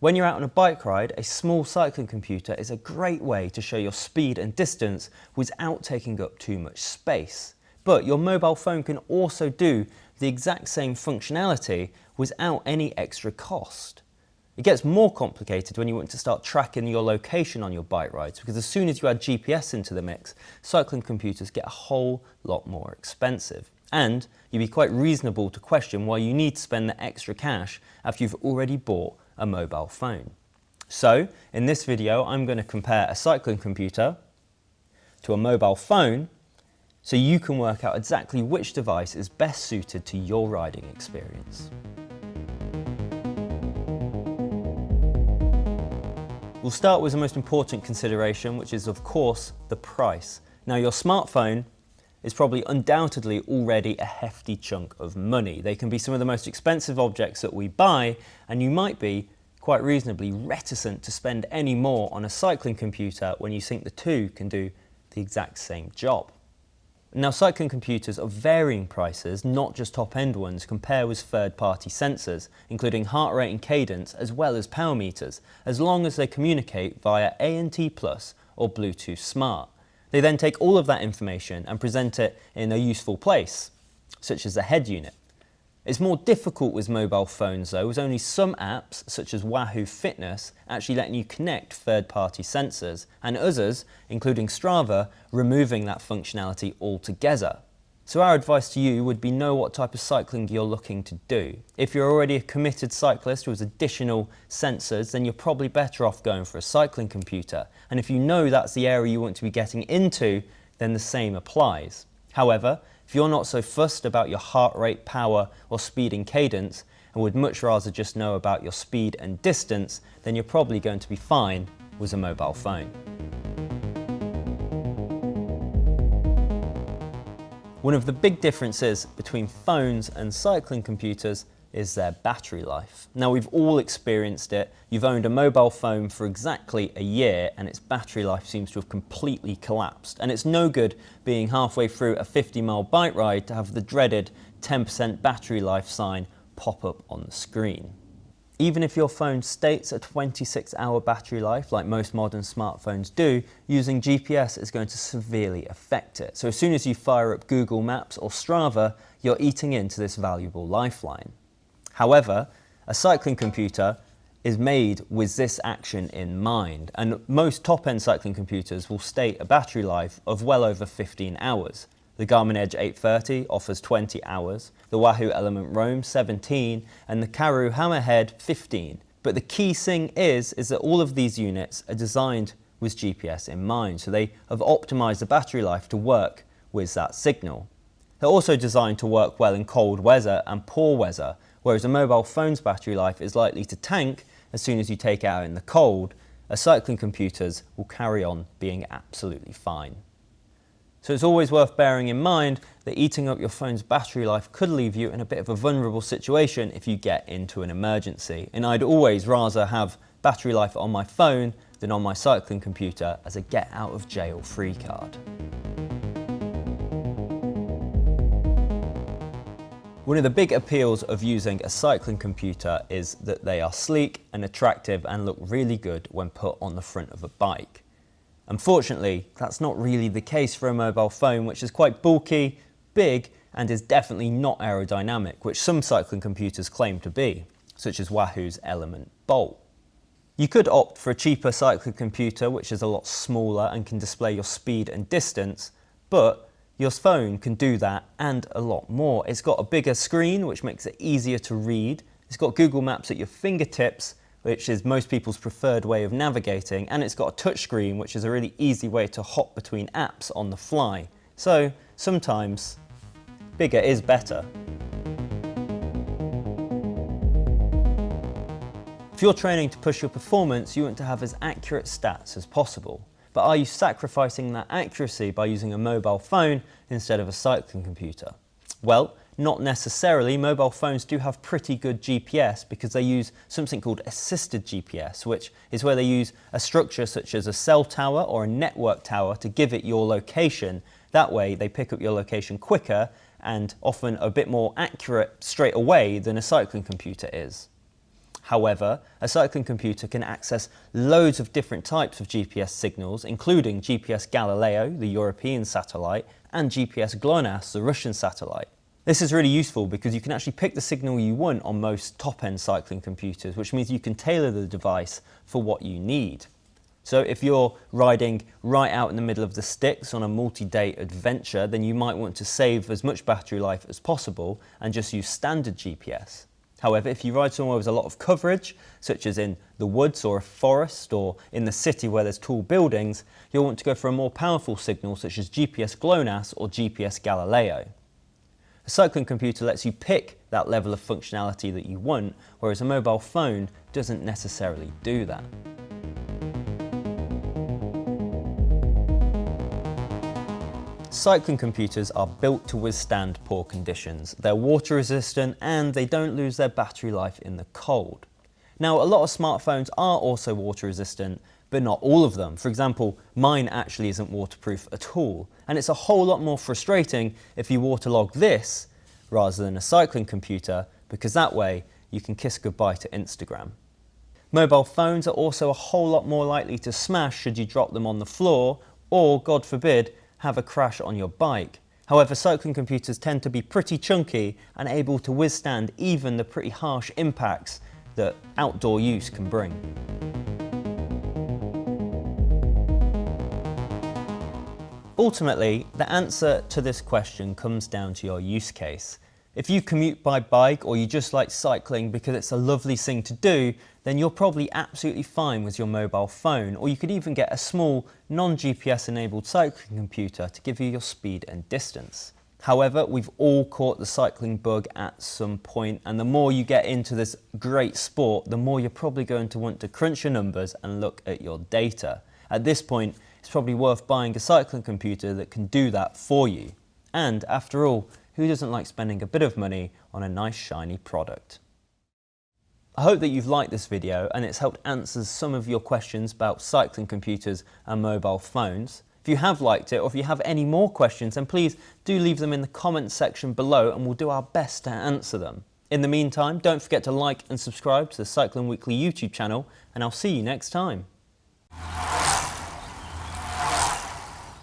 When you're out on a bike ride, a small cycling computer is a great way to show your speed and distance without taking up too much space. But your mobile phone can also do the exact same functionality without any extra cost. It gets more complicated when you want to start tracking your location on your bike rides, because as soon as you add GPS into the mix, cycling computers get a whole lot more expensive. And you'd be quite reasonable to question why you need to spend the extra cash after you've already bought a mobile phone. So, in this video, I'm going to compare a cycling computer to a mobile phone so you can work out exactly which device is best suited to your riding experience. We'll start with the most important consideration, which is of course the price. Now, your smartphone is probably undoubtedly already a hefty chunk of money. They can be some of the most expensive objects that we buy, and you might be quite reasonably reticent to spend any more on a cycling computer when you think the two can do the exact same job. Now, cycling computers of varying prices, not just top-end ones, compare with third-party sensors, including heart rate and cadence, as well as power meters, as long as they communicate via ANT+ or Bluetooth Smart. They then take all of that information and present it in a useful place, such as the head unit. It's more difficult with mobile phones though, with only some apps, such as Wahoo Fitness, actually letting you connect third-party sensors, and others, including Strava, removing that functionality altogether. So our advice to you would be know what type of cycling you're looking to do. If you're already a committed cyclist with additional sensors, then you're probably better off going for a cycling computer. And if you know that's the area you want to be getting into, then the same applies. However, if you're not so fussed about your heart rate, power, or speed and cadence, and would much rather just know about your speed and distance, then you're probably going to be fine with a mobile phone. One of the big differences between phones and cycling computers is their battery life. Now, we've all experienced it. You've owned a mobile phone for exactly a year and its battery life seems to have completely collapsed. And it's no good being halfway through a 50-mile bike ride to have the dreaded 10% battery life sign pop up on the screen. Even if your phone states a 26-hour battery life, like most modern smartphones do, using GPS is going to severely affect it. So as soon as you fire up Google Maps or Strava, you're eating into this valuable lifeline. However, a cycling computer is made with this action in mind, and most top-end cycling computers will state a battery life of well over 15 hours. The Garmin Edge 830 offers 20 hours, the Wahoo Element Roam 17, and the Karoo Hammerhead 15. But the key thing is that all of these units are designed with GPS in mind, so they have optimized the battery life to work with that signal. They're also designed to work well in cold weather and poor weather, whereas a mobile phone's battery life is likely to tank as soon as you take it out in the cold. A cycling computer's will carry on being absolutely fine. So it's always worth bearing in mind that eating up your phone's battery life could leave you in a bit of a vulnerable situation if you get into an emergency. And I'd always rather have battery life on my phone than on my cycling computer as a get out of jail free card. One of the big appeals of using a cycling computer is that they are sleek and attractive and look really good when put on the front of a bike. Unfortunately, that's not really the case for a mobile phone, which is quite bulky, big, and is definitely not aerodynamic, which some cycling computers claim to be, such as Wahoo's Element Bolt. You could opt for a cheaper cycling computer, which is a lot smaller and can display your speed and distance, but your phone can do that and a lot more. It's got a bigger screen, which makes it easier to read. It's got Google Maps at your fingertips, which is most people's preferred way of navigating, and it's got a touchscreen, which is a really easy way to hop between apps on the fly. So sometimes bigger is better. If you're training to push your performance, you want to have as accurate stats as possible. But are you sacrificing that accuracy by using a mobile phone instead of a cycling computer? Well, not necessarily. Mobile phones do have pretty good GPS because they use something called assisted GPS, which is where they use a structure such as a cell tower or a network tower to give it your location. That way they pick up your location quicker and often a bit more accurate straight away than a cycling computer is. However, a cycling computer can access loads of different types of GPS signals, including GPS Galileo, the European satellite, and GPS GLONASS, the Russian satellite. This is really useful because you can actually pick the signal you want on most top-end cycling computers, which means you can tailor the device for what you need. So if you're riding right out in the middle of the sticks on a multi-day adventure, then you might want to save as much battery life as possible and just use standard GPS. However, if you ride somewhere with a lot of coverage, such as in the woods or a forest or in the city where there's tall buildings, you'll want to go for a more powerful signal such as GPS GLONASS or GPS Galileo. A cycling computer lets you pick that level of functionality that you want, whereas a mobile phone doesn't necessarily do that. Cycling computers are built to withstand poor conditions. They're water resistant and they don't lose their battery life in the cold. Now, a lot of smartphones are also water resistant, but not all of them. For example, mine actually isn't waterproof at all. And it's a whole lot more frustrating if you waterlog this rather than a cycling computer, because that way you can kiss goodbye to Instagram. Mobile phones are also a whole lot more likely to smash should you drop them on the floor or, God forbid, have a crash on your bike. However, cycling computers tend to be pretty chunky and able to withstand even the pretty harsh impacts that outdoor use can bring. Ultimately, the answer to this question comes down to your use case. If you commute by bike or you just like cycling because it's a lovely thing to do, then you're probably absolutely fine with your mobile phone, or you could even get a small non-GPS enabled cycling computer to give you your speed and distance. However, we've all caught the cycling bug at some point, and the more you get into this great sport, the more you're probably going to want to crunch your numbers and look at your data. At this point, it's probably worth buying a cycling computer that can do that for you. And after all, who doesn't like spending a bit of money on a nice shiny product? I hope that you've liked this video and it's helped answer some of your questions about cycling computers and mobile phones. If you have liked it, or if you have any more questions, then please do leave them in the comments section below and we'll do our best to answer them. In the meantime, don't forget to like and subscribe to the Cycling Weekly YouTube channel, and I'll see you next time.